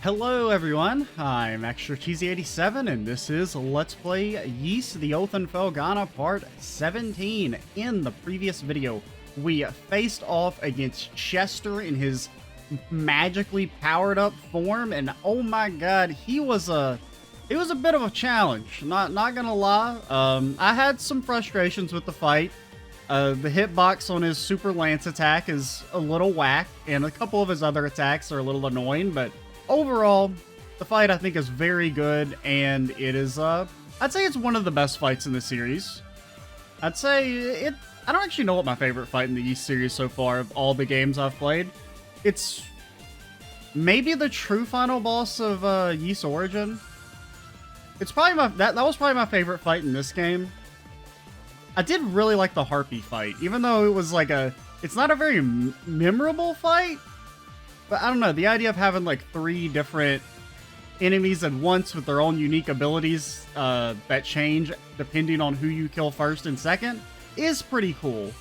Hello everyone, I'm Extra Cheesy 87 and this is Let's Play Yeast the Oath in Felghana Part 17. In the previous video, we faced off against Chester in his magically powered up form, and oh my god, it was a bit of a challenge, not gonna lie. I had some frustrations with the fight. The hitbox on his Super Lance attack is a little whack, and a couple of his other attacks are a little annoying, but overall, the fight I think is very good, and it is, I'd say it's one of the best fights in the series. I'd say I don't actually know what my favorite fight in the Yeast series so far of all the games I've played. It's maybe the true final boss of Yeast Origin. It's probably that was probably my favorite fight in this game. I did really like the Harpy fight, even though it was like it's not a very memorable fight. But I don't know, the idea of having like 3 different enemies at once with their own unique abilities that change depending on who you kill first and second is pretty cool.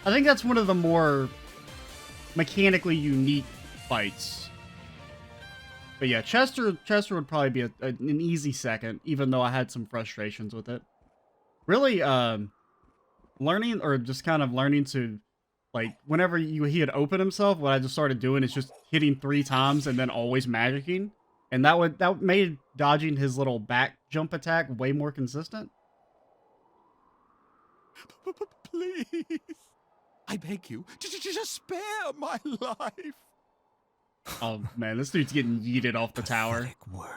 I think that's one of the more mechanically unique fights. But yeah, Chester would probably be an easy second, even though I had some frustrations with it. Really, learning, or just kind of learning to, like, whenever he had opened himself, what I just started doing is just hitting 3 times and then always magicking. And that made dodging his little back jump attack way more consistent. Please, I beg you, just spare my life. Oh man, this dude's getting yeeted off the tower. Pathetic worm.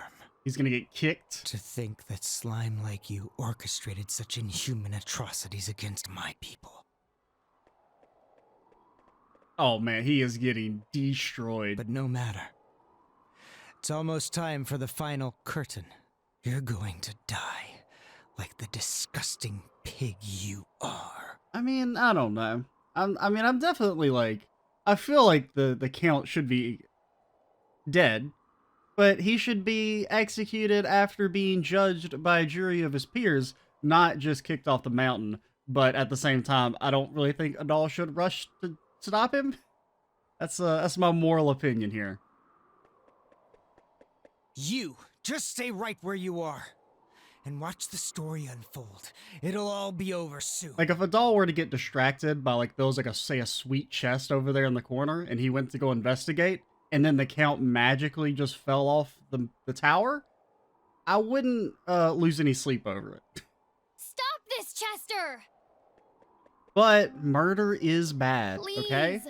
He's gonna get kicked. To think that slime like you orchestrated such inhuman atrocities against my people. Oh man, he is getting destroyed. But no matter. It's almost time for the final curtain. You're going to die like the disgusting pig you are. I mean, I don't know. I'm definitely like, I feel like the Count should be dead, but he should be executed after being judged by a jury of his peers, not just kicked off the mountain. But at the same time, I don't really think Adal should rush to stop him. That's my moral opinion here. You just stay right where you are and watch the story unfold. It'll all be over soon. Like, if Adal were to get distracted by, like, there was, like, a sweet chest over there in the corner, and he went to go investigate, and then the Count magically just fell off the tower, I wouldn't lose any sleep over it. Stop this, Chester! But murder is bad, Please, okay?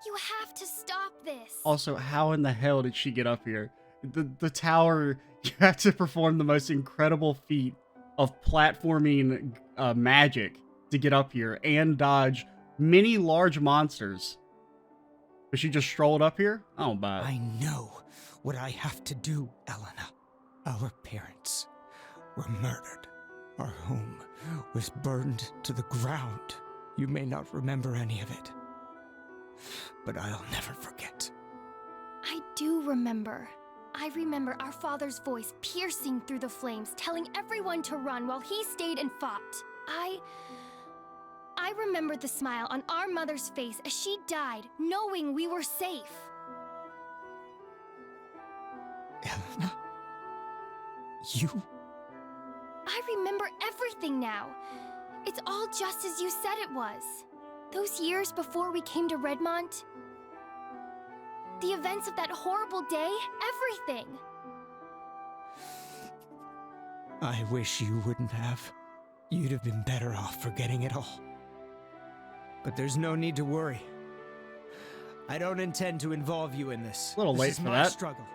you have to stop this. Also, how in the hell did she get up here? The tower, you have to perform the most incredible feat of platforming magic to get up here and dodge many large monsters. But she just strolled up here? I don't buy it. I know what I have to do, Elena. Our parents were murdered. Our home was burned to the ground. You may not remember any of it, but I'll never forget. I do remember. I remember our father's voice piercing through the flames, telling everyone to run while he stayed and fought. I remember the smile on our mother's face as she died, knowing we were safe. Elena? You? I remember everything now. It's all just as you said it was. Those years before we came to Redmont, the events of that horrible day, everything. I wish you wouldn't have. You'd have been better off forgetting it all. But there's no need to worry. I don't intend to involve you in this. A little late This is for my that. struggle,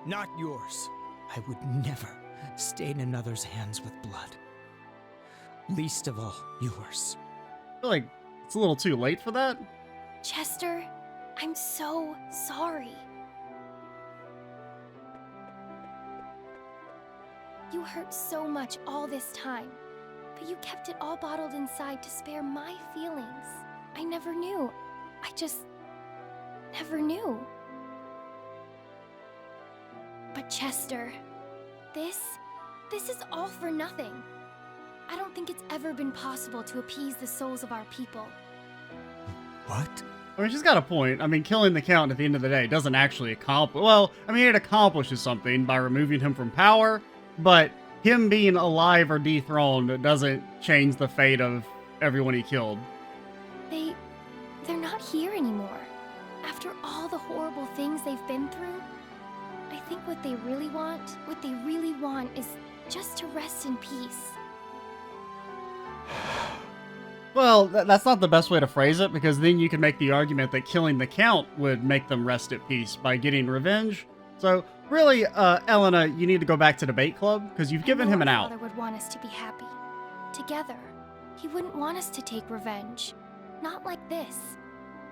not yours. I would never stain another's hands with blood. Least of all, yours. I feel like it's a little too late for that. Chester, I'm so sorry. You hurt so much all this time, but you kept it all bottled inside to spare my feelings. I never knew. I just never knew. But Chester, this is all for nothing. I don't think it's ever been possible to appease the souls of our people. What? I mean, she's got a point. I mean, killing the Count at the end of the day doesn't actually accomplish... Well, I mean, it accomplishes something by removing him from power, but him being alive or dethroned doesn't change the fate of everyone he killed. They're not here anymore. After all the horrible things they've been through, I think what they really want is just to rest in peace. Well, that's not the best way to phrase it, because then you can make the argument that killing the Count would make them rest at peace by getting revenge. So, really, Elena, you need to go back to Debate Club, because you've given him an out. Father would want us to be happy. Together. He wouldn't want us to take revenge. Not like this.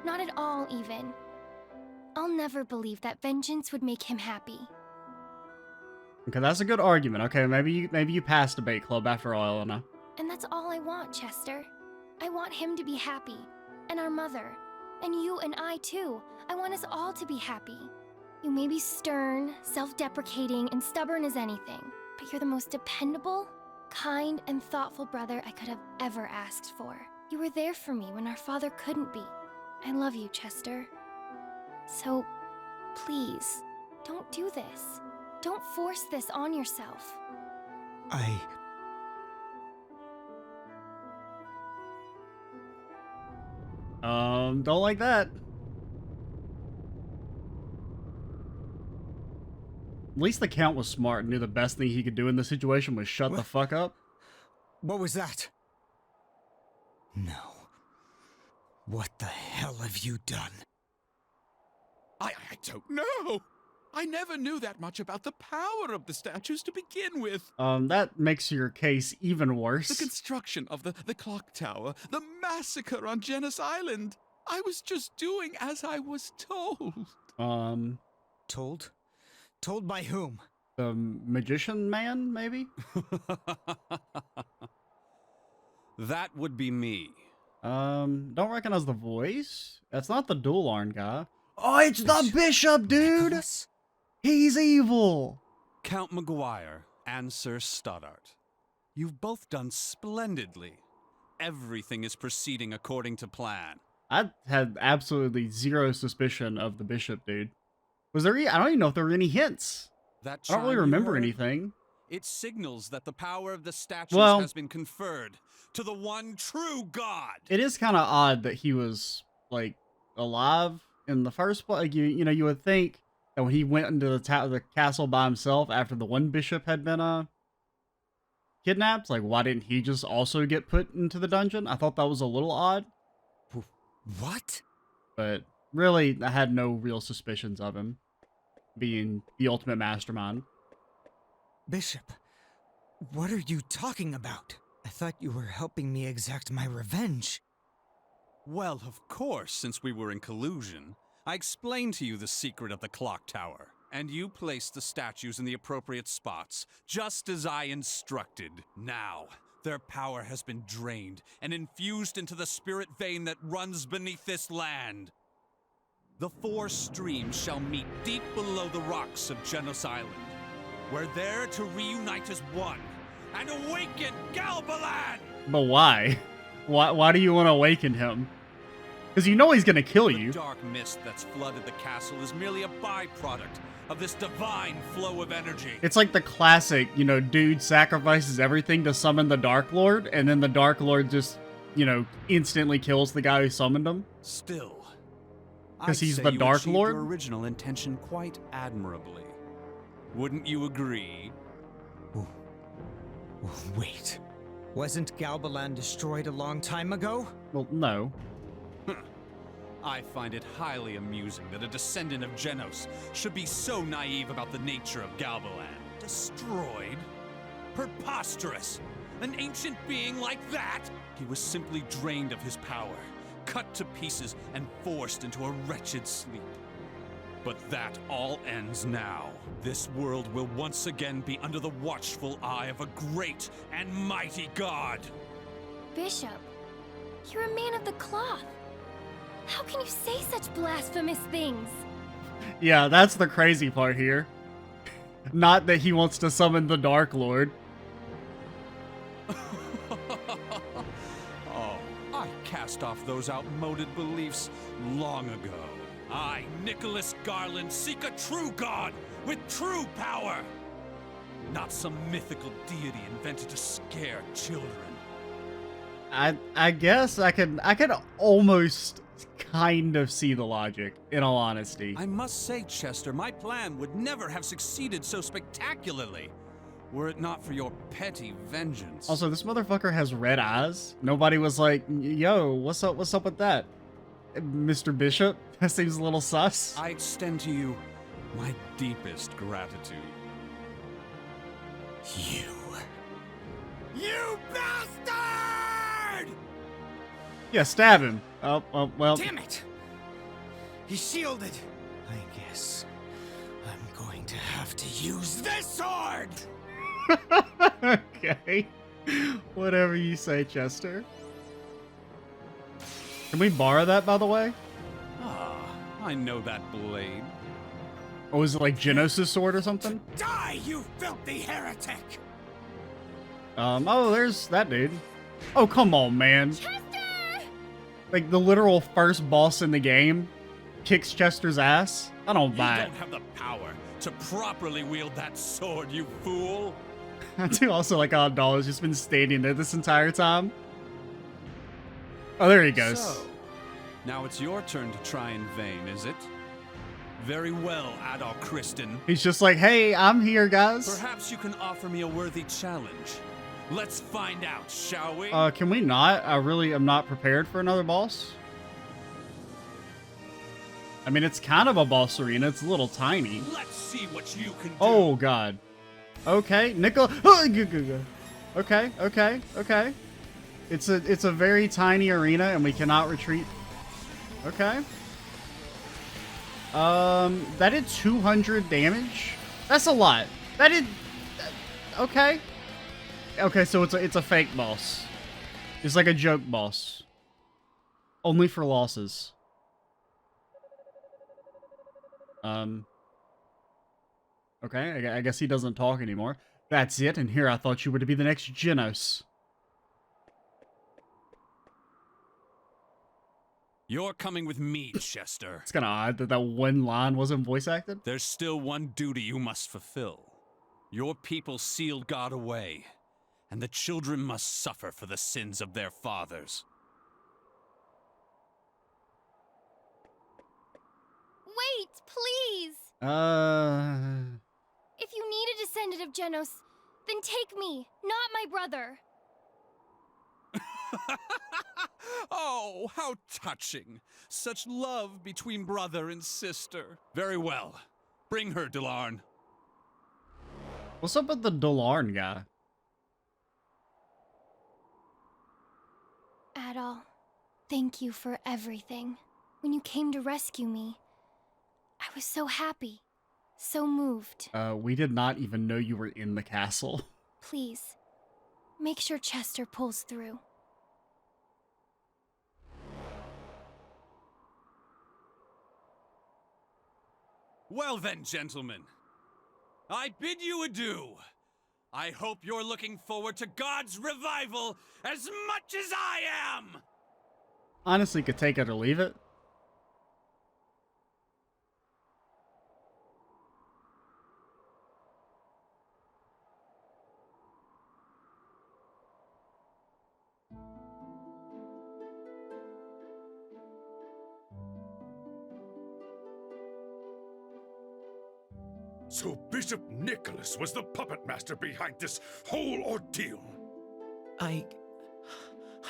Not at all, even. I'll never believe that vengeance would make him happy. Okay, that's a good argument. Okay, maybe you pass Debate Club after all, Elena. And that's all I want, Chester. I want him to be happy. And our mother. And you and I, too. I want us all to be happy. You may be stern, self-deprecating, and stubborn as anything, but you're the most dependable, kind, and thoughtful brother I could have ever asked for. You were there for me when our father couldn't be. I love you, Chester. So, please, don't do this. Don't force this on yourself. Don't like that. At least the Count was smart and knew the best thing he could do in this situation was shut the fuck up. What was that? No. What the hell have you done? I don't know. I never knew that much about the power of the statues to begin with. That makes your case even worse. The construction of the clock tower, the massacre on Genos Island. I was just doing as I was told. Told? Told by whom? The magician man, maybe? That would be me. Don't recognize the voice. That's not the dual arm guy. Oh, it's the bishop, dude! Nicholas? He's evil! Count Maguire and Sir Stoddart. You've both done splendidly. Everything is proceeding according to plan. I had absolutely zero suspicion of the bishop, dude. Was there? I don't even know if there were any hints. That I don't really chime you remember heard? anything. It signals that the power of the statues Well, has been conferred to the one true God. It is kind of odd that he was like alive in the first place. Like, you know, you would think that when he went into the castle by himself after the one bishop had been kidnapped, like why didn't he just also get put into the dungeon? I thought that was a little odd. What? But really, I had no real suspicions of him being the ultimate mastermind. Bishop, what are you talking about? I thought you were helping me exact my revenge. Well, of course, since we were in collusion, I explained to you the secret of the clock tower, and you placed the statues in the appropriate spots, just as I instructed. Now, their power has been drained and infused into the spirit vein that runs beneath this land. The four streams shall meet deep below the rocks of Genos Island. We're there to reunite as one and awaken Galbalan! But why? Why do you want to awaken him? Because you know he's going to kill you. The dark mist that's flooded the castle is merely a byproduct of this divine flow of energy. It's like the classic, you know, dude sacrifices everything to summon the Dark Lord, and then the Dark Lord just, you know, instantly kills the guy who summoned him. Still, 'Cause I'd he's say the you Dark achieved Lord? your original intention quite admirably. Wouldn't you agree? Wait. Wasn't Galbalan destroyed a long time ago? Well, no. I find it highly amusing that a descendant of Genos should be so naive about the nature of Galbalan. Destroyed? Preposterous! An ancient being like that? He was simply drained of his power, cut to pieces, and forced into a wretched sleep. But that all ends now. This world will once again be under the watchful eye of a great and mighty God. Bishop, you're a man of the cloth. How can you say such blasphemous things? Yeah, that's the crazy part here. Not that he wants to summon the Dark Lord. Oh, I cast cast off those outmoded beliefs long ago. I, Nicholas Garland, seek a true god with true power, not some mythical deity invented to scare children. I guess I could almost kind of see the logic, in all honesty. I must say, Chester, my plan would never have succeeded so spectacularly were it not for your petty vengeance. Also, this motherfucker has red eyes. Nobody was like, yo, what's up with that? Mr. Bishop? That seems a little sus. I extend to you my deepest gratitude. You bastard! Yeah, stab him. Oh, well. Damn it! He's shielded. I guess I'm going to have to use this sword! Okay. Whatever you say, Chester. Can we borrow that, by the way? Ah, I know that blade. Or was it like Genos' sword or something? Die, you filthy heretic! Oh, there's that dude. Oh, come on, man. Chester! Like, the literal first boss in the game kicks Chester's ass? I don't You buy it. don't have the power to properly wield that sword, you fool! I do also like Odd Doll has just been standing there this entire time. Oh, there he goes. So, now it's your turn to try in vain, is it? Very well, Adol Kristen. He's just like, hey, I'm here, guys. Perhaps you can offer me a worthy challenge. Let's find out, shall we? Can we not? I really am not prepared for another boss. I mean, it's kind of a boss arena. It's a little tiny. Let's see what you can do. Oh, God. Okay, Nickel. Okay. It's a very tiny arena, and we cannot retreat. Okay. That did 200 damage. That's a lot. That did. Okay. Okay, so it's a fake boss. It's like a joke boss. Only for losses. Okay, I guess he doesn't talk anymore. That's it, and here I thought you were to be the next Genos. You're coming with me, Chester. It's kind of odd that one line wasn't voice acted. There's still one duty you must fulfill. Your people sealed God away, and the children must suffer for the sins of their fathers. Wait, please! If you need a descendant of Genos, then take me, not my brother. Oh, how touching. Such love between brother and sister. Very well. Bring her, Delarn. What's up with the Delarn guy? Adol, thank you for everything. When you came to rescue me, I was so happy, so moved. We did not even know you were in the castle. Please, make sure Chester pulls through. Well then, gentlemen, I bid you adieu. I hope you're looking forward to God's revival as much as I am! Honestly, could take it or leave it. So Bishop Nicholas was the puppet master behind this whole ordeal. I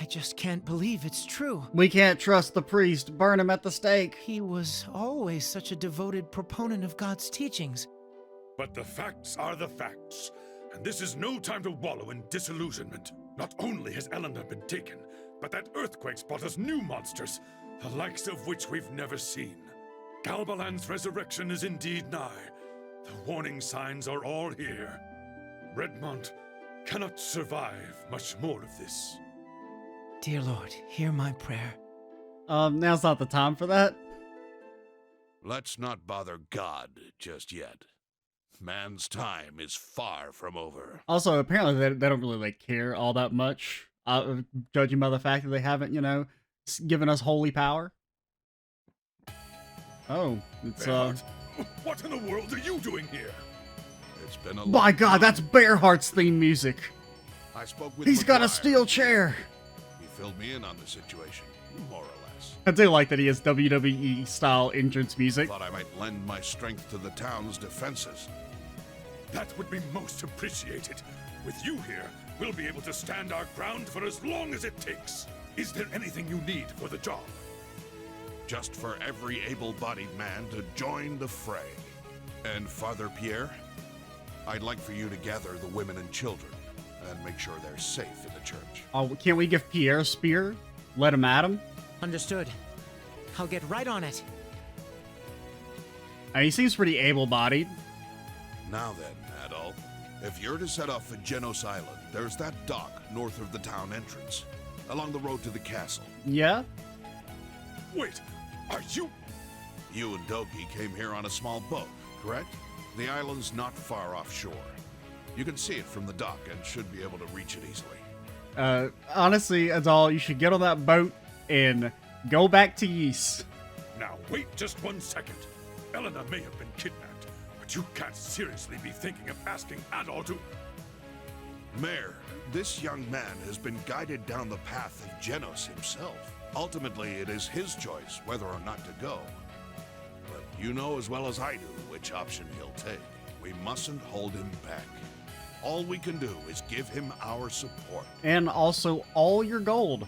just can't believe it's true. We can't trust the priest. Burn him at the stake. He was always such a devoted proponent of God's teachings. But the facts are the facts, and this is no time to wallow in disillusionment. Not only has Eleanor been taken, but that earthquake's brought us new monsters, the likes of which we've never seen. Galbalan's resurrection is indeed nigh. The warning signs are all here. Redmont cannot survive much more of this. Dear Lord, hear my prayer. Now's not the time for that. Let's not bother God just yet. Man's time is far from over. Also, apparently they don't really like care all that much, judging by the fact that they haven't, giving us holy power. Oh, it's Bearheart, what in the world are you doing here? It's been a My long God, time. that's Bearheart's theme music. I spoke with He's got a McGuire. steel chair. He filled me in on the situation, more or less. I do like that he has WWE style entrance music. Thought I might lend my strength to the town's defenses. That would be most appreciated. With you here, we'll be able to stand our ground for as long as it takes. Is there anything you need for the job? Just for every able-bodied man to join the fray. And Father Pierre, I'd like for you to gather the women and children and make sure they're safe in the church. Oh, can't we give Pierre a spear? Let him at him? Understood. I'll get right on it. He seems pretty able-bodied. Now then, Adol, if you're to set off for Genos Island, there's that dock north of the town entrance, along the road to the castle. Yeah? Wait, are you... You and Doki came here on a small boat, correct? The island's not far offshore. You can see it from the dock and should be able to reach it easily. Honestly, Adol, you should get on that boat and go back to Ys. Now, wait just 1 second. Elena may have been kidnapped, but you can't seriously be thinking of asking Adol to... Mayor, this young man has been guided down the path of Genos himself. Ultimately, it is his choice whether or not to go. But you know as well as I do which option he'll take. We mustn't hold him back. All we can do is give him our support. And also all your gold.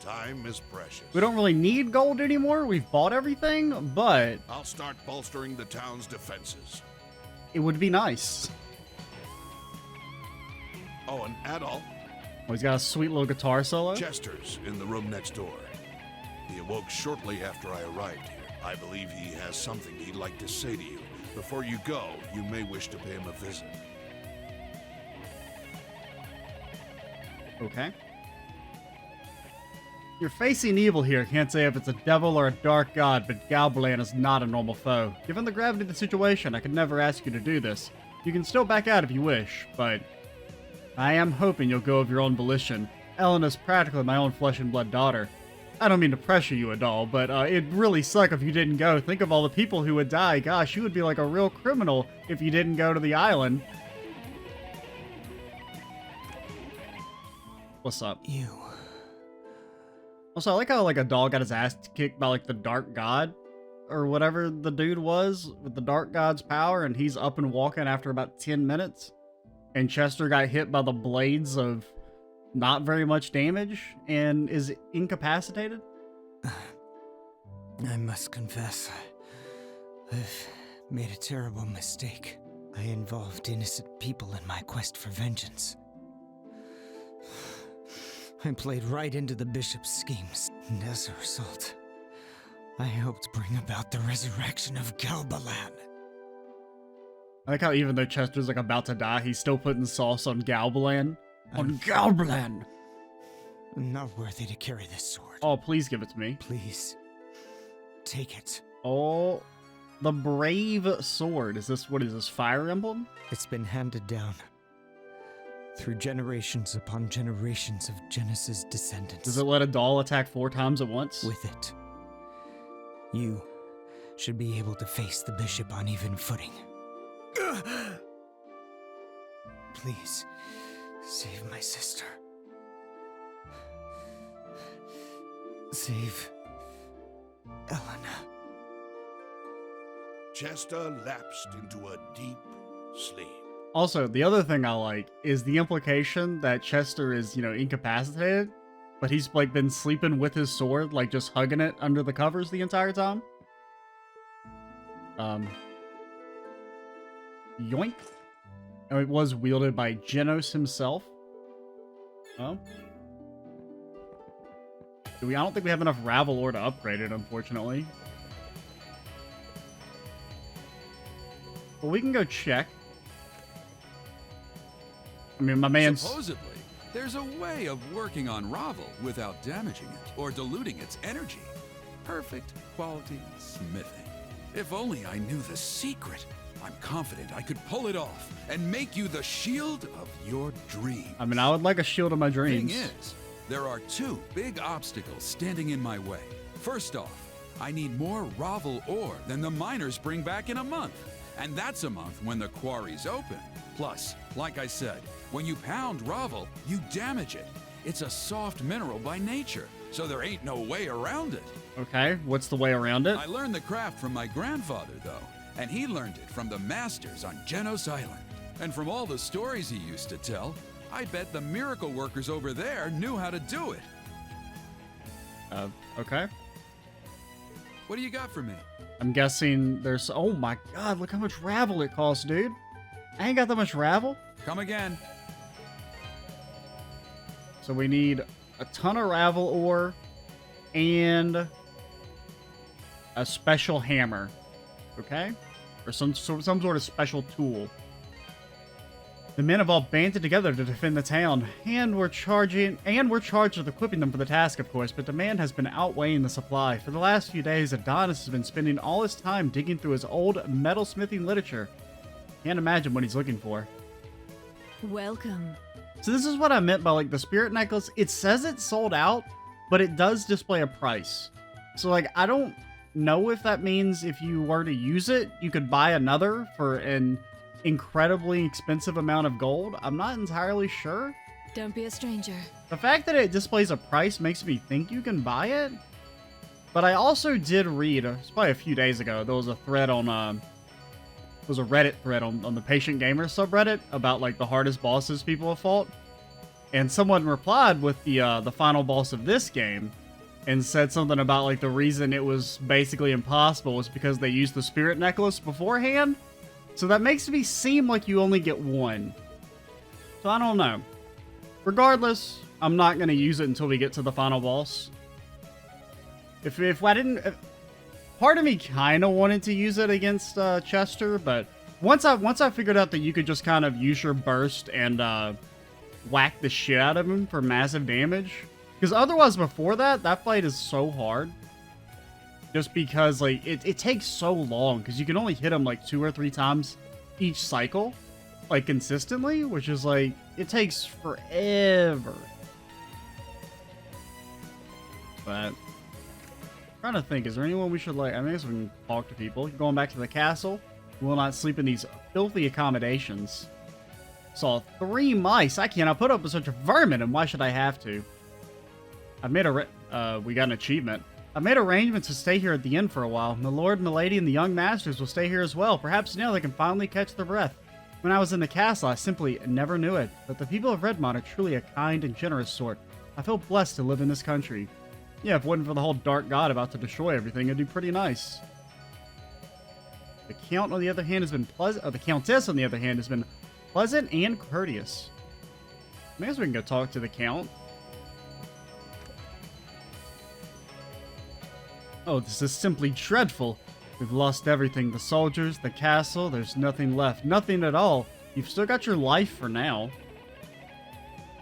Time is precious. We don't really need gold anymore. We've bought everything, but I'll start bolstering the town's defenses. it would be nice. Oh, and Adol, Oh, he's got a sweet little guitar solo. Chester's in the room next door. He awoke shortly after I arrived here. I believe he has something he'd like to say to you. Before you go, you may wish to pay him a visit. Okay. You're facing evil here. Can't say if it's a devil or a dark god, but Galbalan is not a normal foe. Given the gravity of the situation, I could never ask you to do this. You can still back out if you wish, but I am hoping you'll go of your own volition. Elena's practically my own flesh and blood daughter. I don't mean to pressure you at all, but it'd really suck if you didn't go. Think of all the people who would die. Gosh, you would be like a real criminal if you didn't go to the island. What's up? You. Also, I like how like a dog got his ass kicked by like the dark god or whatever the dude was with the dark god's power, and he's up and walking after about 10 minutes. And Chester got hit by the blades of not very much damage and is incapacitated. I must confess, I've made a terrible mistake. I involved innocent people in my quest for vengeance. I played right into the bishop's schemes, and as a result, I helped bring about the resurrection of Galbalan. I like how even though Chester's like about to die, he's still putting sauce on Galbalan. On Galbalan! I'm not worthy to carry this sword. Oh, please give it to me. Please, take it. Oh, the brave sword. What is this, Fire Emblem? It's been handed down through generations upon generations of Genesis descendants. Does it let a doll attack 4 times at once? With it, you should be able to face the bishop on even footing. Please, save my sister. Save Elena. Chester lapsed into a deep sleep. Also, the other thing I like is the implication that Chester is, incapacitated, but he's like been sleeping with his sword, like just hugging it under the covers the entire time. Yoink. And it was wielded by Genos himself. Oh. I don't think we have enough Ravel ore to upgrade it, unfortunately. Well, we can go check. I mean, my man's... Supposedly, there's a way of working on Ravel without damaging it or diluting its energy. Perfect quality smithing. If only I knew the secret. I'm confident I could pull it off and make you the shield of your dream. I mean, I would like a shield of my dreams. Thing is, There are two big obstacles standing in my way. First off, I need more Ravel ore than the miners bring back in a month. And that's a month when the quarry's open. Plus, like I said, when you pound Ravel, you damage it. It's a soft mineral by nature, so there ain't no way around it. Okay, what's the way around it? I learned the craft from my grandfather, though, and he learned it from the masters on Genos Island. And from all the stories he used to tell, I bet the miracle workers over there knew how to do it. Okay. What do you got for me? I'm guessing there's... Oh my god, look how much Ravel it costs, dude. I ain't got that much Ravel. Come again. So we need a ton of Ravel ore and a special hammer. Okay? Or some sort of special tool. The men have all banded together to defend the town, and we're charged with equipping them for the task, of course, but demand has been outweighing the supply. For the last few days, Adonis has been spending all his time digging through his old metalsmithing literature. Can't imagine what he's looking for. Welcome. So this is what I meant by, like, the spirit necklace. It says it's sold out, but it does display a price. So, like, I don't know if that means if you were to use it, you could buy another for an incredibly expensive amount of gold. I'm not entirely sure. Don't be a stranger. The fact that it displays a price makes me think you can buy it. But I also did read, it's probably a few days ago, there was a thread on, there was a Reddit thread on the Patient Gamer subreddit about, like, the hardest bosses people have fought. And someone replied with the final boss of this game and said something about, like, the reason it was basically impossible was because they used the spirit necklace beforehand. So that makes me seem like you only get one. So I don't know. Regardless, I'm not going to use it until we get to the final boss. If I didn't... part of me kind of wanted to use it against Chester, but once I figured out that you could just kind of use your burst and whack the shit out of him for massive damage. Because otherwise, before that fight is so hard. Just because, like, it takes so long, because you can only hit him, like, 2 or 3 times each cycle, like, consistently, which is, like, it takes forever. But, I'm trying to think, is there anyone we should, like, I guess we can talk to people. Going back to the castle, we will not sleep in these filthy accommodations. Saw 3 mice. I cannot put up with such a vermin, and why should I have to? I've made we got an achievement. I made arrangements to stay here at the inn for a while. My lord, milady, and the young masters will stay here as well. Perhaps now they can finally catch their breath. When I was in the castle, I simply never knew it. But the people of Redmont are truly a kind and generous sort. I feel blessed to live in this country. Yeah, if it wasn't for the whole dark god about to destroy everything, it'd be pretty nice. The count, on the other hand, has been pleasant. The countess, on the other hand, has been pleasant and courteous. Maybe we can go talk to the count. Oh, this is simply dreadful. We've lost everything. The soldiers, the castle, there's nothing left. Nothing at all. You've still got your life for now.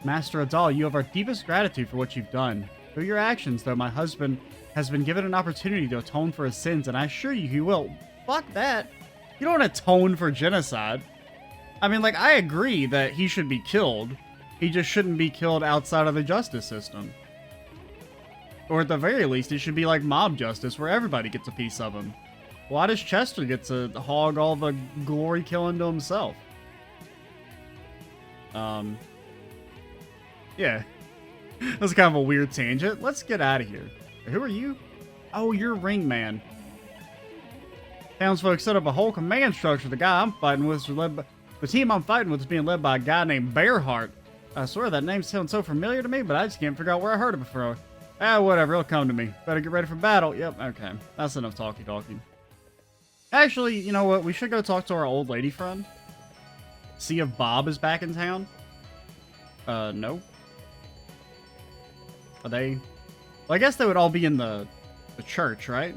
Master Adal, you have our deepest gratitude for what you've done. Through your actions, though, my husband has been given an opportunity to atone for his sins, and I assure you he will. Fuck that. You don't atone for genocide. I mean, like, I agree that he should be killed. He just shouldn't be killed outside of the justice system. Or at the very least, it should be like mob justice, where everybody gets a piece of him. Why does Chester get to hog all the glory killing to himself? Yeah. That's kind of a weird tangent. Let's get out of here. Who are you? Oh, you're Ring Man. Townsfolk set up a whole command structure. The guy I'm fighting with is led by... The team I'm fighting with is being led by a guy named Bearheart. I swear that name sounds so familiar to me, but I just can't figure out where I heard it before. Ah, whatever, it'll come to me. Better get ready for battle. Yep, okay. That's enough talkie-talkie. Actually, you know what? We should go talk to our old lady friend. See if Bob is back in town. No. Are they... Well, I guess they would all be in the church, right?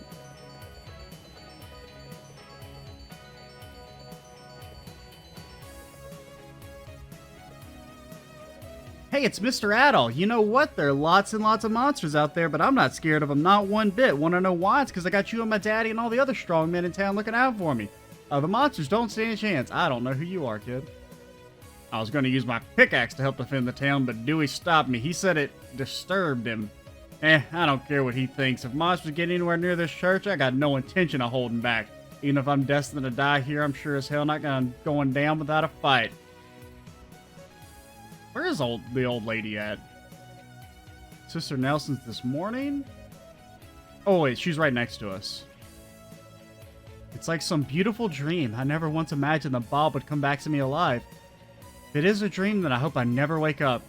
Hey, it's Mr. Adol. You know what? There are lots and lots of monsters out there, but I'm not scared of them, not one bit. Want to know why? It's because I got you and my daddy and all the other strong men in town looking out for me. The monsters don't stand a chance. I don't know who you are, kid. I was going to use my pickaxe to help defend the town, but Dewey stopped me. He said it disturbed him. I don't care what he thinks. If monsters get anywhere near this church, I got no intention of holding back. Even if I'm destined to die here, I'm sure as hell not going down without a fight. Where is the old lady at? Sister Nelson's this morning? Oh wait, she's right next to us. It's like some beautiful dream. I never once imagined that Bob would come back to me alive. If it is a dream, then I hope I never wake up.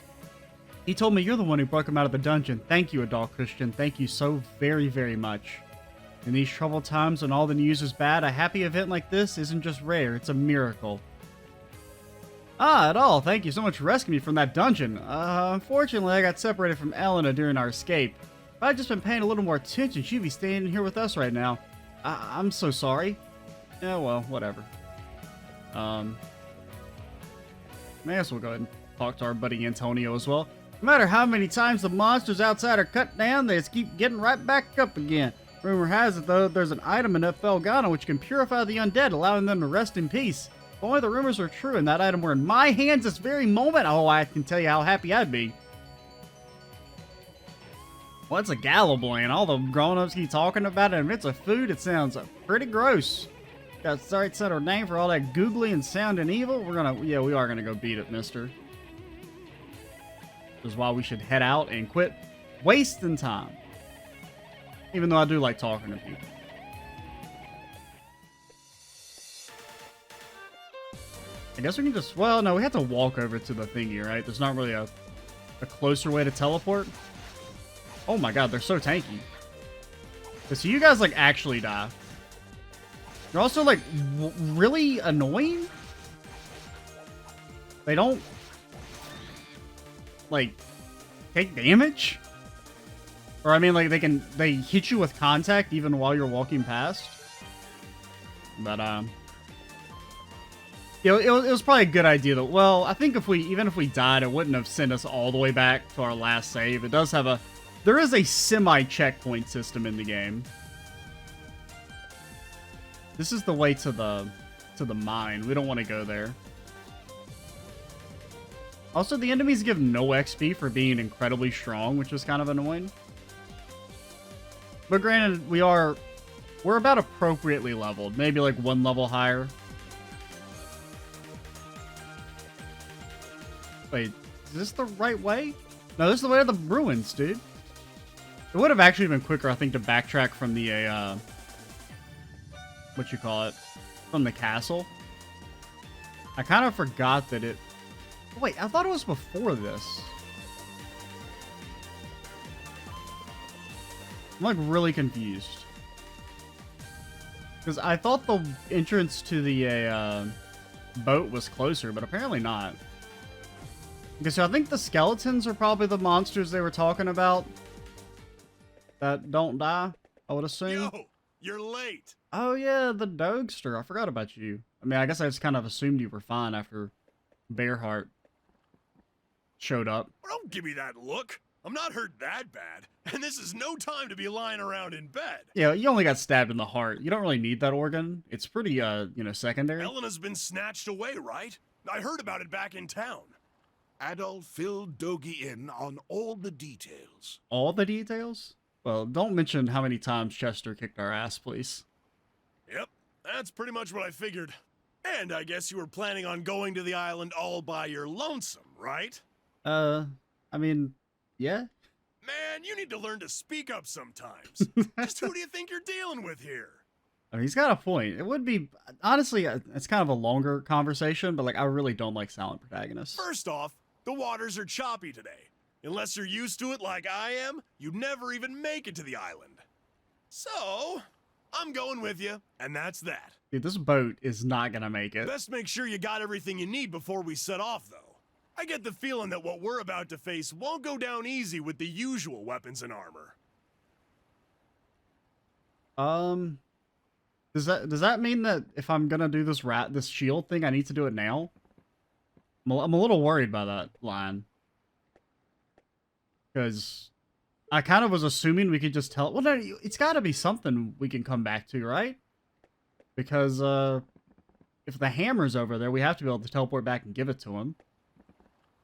He told me you're the one who broke him out of the dungeon. Thank you, adult Christian. Thank you so very, very much. In these troubled times when all the news is bad, a happy event like this isn't just rare, it's a miracle. Ah, at all. Thank you so much for rescuing me from that dungeon. Unfortunately, I got separated from Elena during our escape. If I'd just been paying a little more attention, she'd be staying here with us right now. I'm so sorry. Yeah, well, whatever. I guess we'll go ahead and talk to our buddy Antonio as well. No matter how many times the monsters outside are cut down, they just keep getting right back up again. Rumor has it, though, there's an item in Felghana which can purify the undead, allowing them to rest in peace. If only the rumors are true and that item were in my hands this very moment, oh, I can tell you how happy I'd be. What's a Gallobly? And all the grown-ups keep talking about it, and if it's a food, it sounds pretty gross. Got the right set of name for all that googly and sounding evil? We are gonna go beat it, mister. Which is why we should head out and quit wasting time. Even though I do like talking to people. I guess we can just, well, no, we have to walk over to the thingy, right? There's not really a closer way to teleport. Oh my god, they're so tanky. So you guys, like, actually die. They're also, like, really annoying. They don't, like, take damage. Or, I mean, like, they hit you with contact even while you're walking past. But, you know, it was probably a good idea that, well, I think even if we died, it wouldn't have sent us all the way back to our last save. It does have there is a semi-checkpoint system in the game. This is the way to the mine. We don't want to go there. Also, the enemies give no XP for being incredibly strong, which is kind of annoying. But granted, we're about appropriately leveled. Maybe like one level higher. Wait, is this the right way? No, this is the way of the ruins, dude. It would have actually been quicker, I think, to backtrack from the, what you call it? From the castle. I kind of forgot that it... Wait, I thought it was before this. I'm, like, really confused. Because I thought the entrance to the boat was closer, but apparently not. Okay, so I think the skeletons are probably the monsters they were talking about. That don't die, I would assume. Yo, you're late. Oh yeah, the Dogster. I forgot about you. I mean, I guess I just kind of assumed you were fine after Bearheart showed up. Don't give me that look. I'm not hurt that bad, and this is no time to be lying around in bed. Yeah, you only got stabbed in the heart. You don't really need that organ. It's pretty, secondary. Elena's been snatched away, right? I heard about it back in town. Adolf filled Dogi in on all the details. All the details? Well, don't mention how many times Chester kicked our ass, please. Yep, that's pretty much what I figured. And I guess you were planning on going to the island all by your lonesome, right? I mean, yeah. Man, you need to learn to speak up sometimes. Just who do you think you're dealing with here? I mean, he's got a point. It would be, honestly, it's kind of a longer conversation, but, like, I really don't like silent protagonists. First off, the waters are choppy today. Unless you're used to it like I am, you'd never even make it to the island. So, I'm going with you, and that's that. Dude, this boat is not gonna make it. Best make sure you got everything you need before we set off, though. I get the feeling that what we're about to face won't go down easy with the usual weapons and armor. Does that mean that if I'm gonna do this shield thing, I need to do it now? I'm a little worried by that line. Because I kind of was assuming we could just tell... Well, no, it's got to be something we can come back to, right? Because if the hammer's over there, we have to be able to teleport back and give it to him.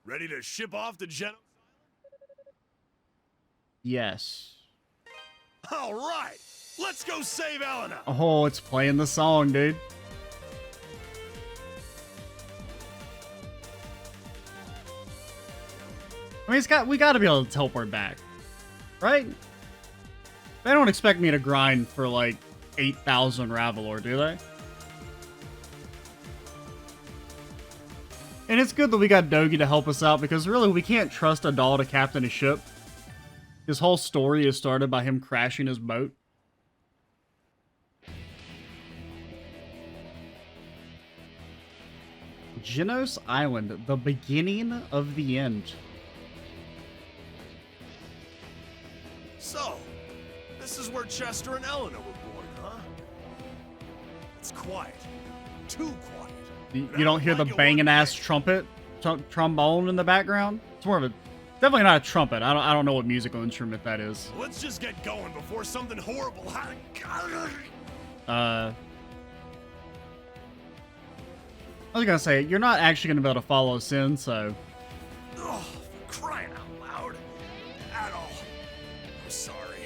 Ready to ship off to Genos? Yes. All right, let's go save Elena. Oh, it's playing the song, dude. I mean, we got to be able to teleport back, right? They don't expect me to grind for like 8,000 Ravelor, do they? And it's good that we got Dogi to help us out, because really we can't trust a doll to captain a ship. His whole story is started by him crashing his boat. Genos Island, the beginning of the end. So, this is where Chester and Elena were born, huh? It's quiet. Too quiet. You don't hear the banging ass trumpet, trombone in the background? It's more of a, definitely not a trumpet. I don't know what musical instrument that is. Let's just get going before something horrible happens. I was gonna say, you're not actually gonna be able to follow us in, so. Oh, for crying out loud. At all. I'm sorry.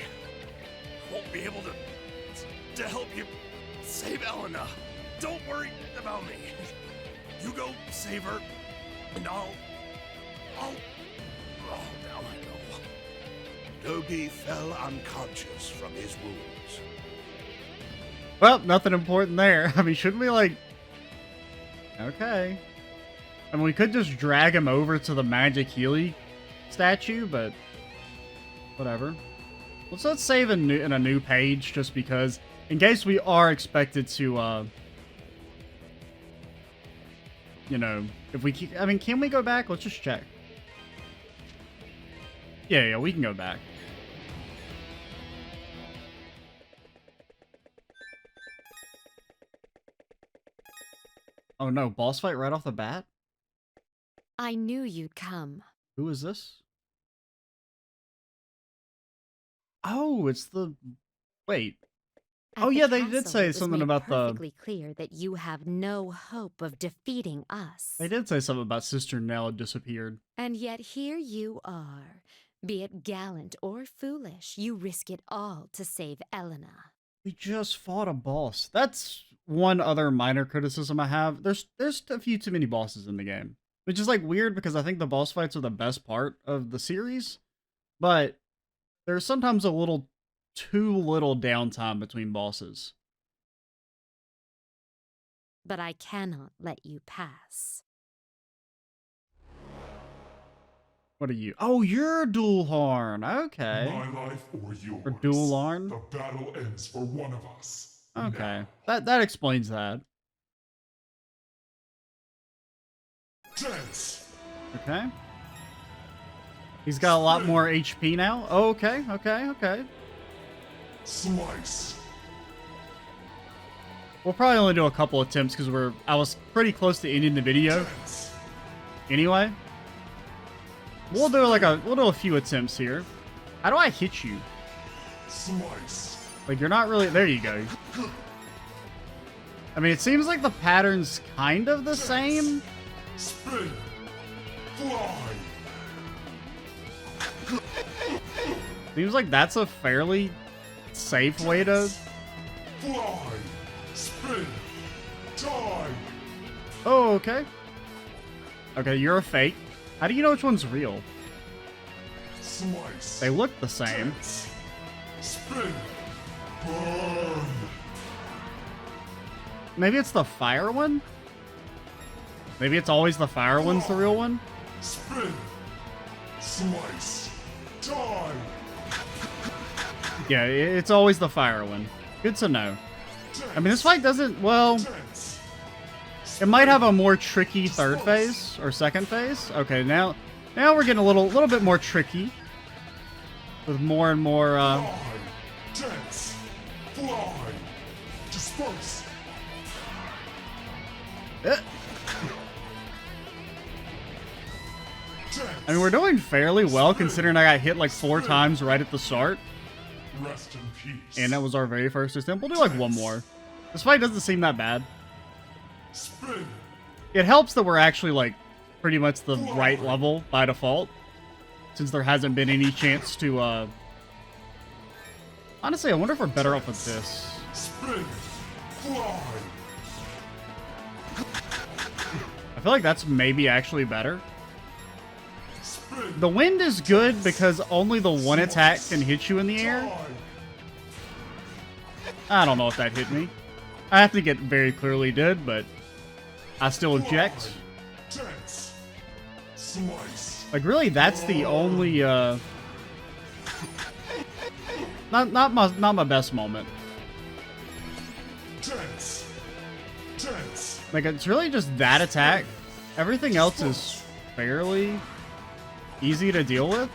I won't be able to help you save Elena. Don't worry about me. You go save her, and I'll... Oh, now I know. Dogi fell unconscious from his wounds. Well, nothing important there. I mean, shouldn't we, like... Okay. I mean, we could just drag him over to the Magic Healy statue, but... whatever. Let's save in a new page, just because, in case we are expected to, you know, if we keep... I mean, can we go back? Let's just check. Yeah, we can go back. Oh no, boss fight right off the bat? I knew you'd come. Who is this? Oh, it's the... Wait. Oh yeah, they did say something about the... Perfectly clear that you have no hope of defeating us. They did say something about Sister Nell had disappeared. And yet here you are. Be it gallant or foolish, you risk it all to save Elena. We just fought a boss. That's one other minor criticism I have. There's a few too many bosses in the game. Which is like weird, because I think the boss fights are the best part of the series. But there's sometimes a little too little downtime between bosses. But I cannot let you pass. What are you? Oh, you're Dualhorn. Okay. My life or yours. Or Dualhorn? The battle ends for one of us. Okay. Now. That explains that. Dance. Okay. He's got a lot more HP now. Oh, okay. Slice. We'll probably only do a couple attempts because I was pretty close to ending the video. Dance. Anyway, we'll do a few attempts here. How do I hit you? Slice. Like, you're not really... There you go. I mean, it seems like the pattern's kind of the same. Spin. Fly. Seems like that's a fairly safe way to... Fly. Spin. Die. Oh, okay. Okay, you're a fake. How do you know which one's real? Slice. They look the same. Dance. Spin. Burn. Maybe it's the fire one? Maybe it's always the fire one's the real one? Spin. Slice. Die. Yeah, it's always the fire one. Good to know. I mean, this fight doesn't... Well, Dance. it might have a more tricky third phase or second phase. Okay, now we're getting a little bit more tricky. With more and more... Fly. Dance. Fly. Disperse. I Dance. mean, we're doing fairly well considering I got hit like 4 times right at the start. Rest in peace. And that was our very first attempt. We'll do like one more. This fight doesn't seem that bad. Spin. It helps that we're actually like pretty much the right level by default, since there hasn't been any chance to, Honestly, I wonder if we're better off with this. Spin. Fly. I feel like that's maybe actually better. Spin. The wind is good because only the one attack can hit you in the air. I don't know if that hit me. I think it very clearly did, but I still eject. Dance. Slice. Like, really, that's the only, not my best moment. Dance. Dance. Like, it's really just that attack. Everything else is fairly easy to deal with.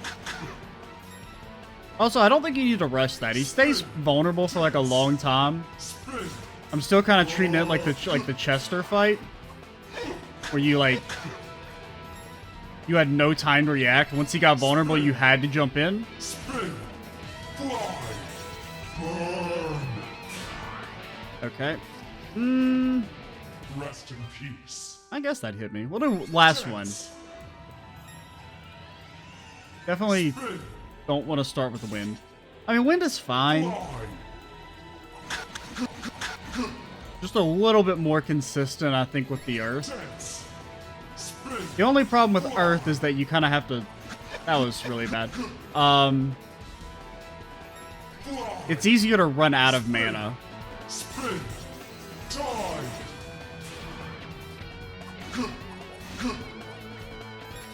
Also, I don't think you need to rush that. He stays vulnerable for like a long time. Spin. I'm still kind of treating it like the Chester fight, where you had no time to react. Once he got vulnerable, you had to jump in. Spin. Fly. Burn. Okay. Rest in peace. I guess that hit me. We'll do last one. Definitely Spin. don't want to start with the wind. I mean, wind is fine. Fly. Just a little bit more consistent, I think, with the earth. Dance. Spin. The only problem with earth is that you kind of have to... That was really bad. Fly. It's easier to run out of mana. Spin. Die.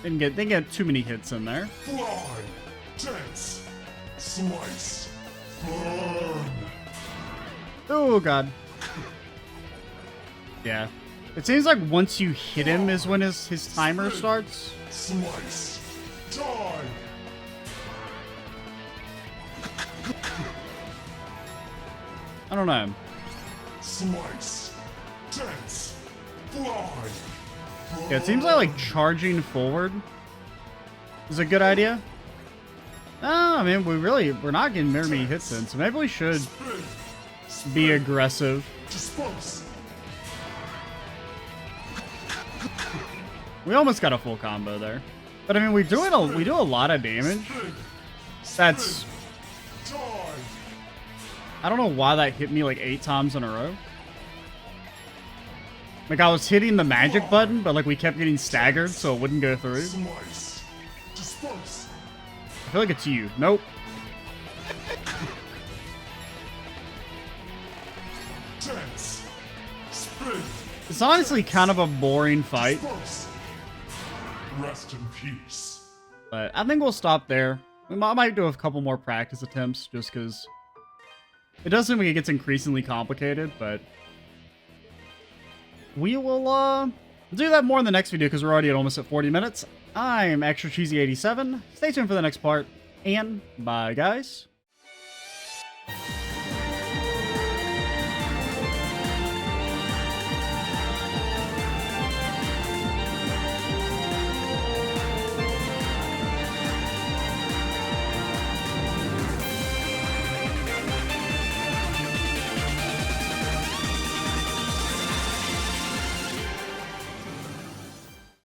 They get too many hits in there. Fly. Dance. Slice. Burn. Oh, God. Yeah. It seems like once you hit him is when his timer starts. Slice. Die. I don't know. Slice. Dance. Fly. Yeah, it seems like charging forward is a good idea. I mean, we're not getting very many hits in, so maybe we should Spin. be aggressive. Disperse. We almost got a full combo there. But I mean, we do a lot of damage. That's... Die. I don't know why that hit me like 8 times in a row. Like, I was hitting the magic button, but like we kept getting staggered, so it wouldn't go through. Slice. Disperse. I feel like it's you. Nope. Dance. Spin. It's honestly kind of a boring fight, Disperse. Rest in peace. but I think we'll stop there. I might do a couple more practice attempts, just because it does seem like it gets increasingly complicated, but we will do that more in the next video, because we're already almost at 40 minutes. I'm Extra Cheesy 87. Stay tuned for the next part, and bye, guys.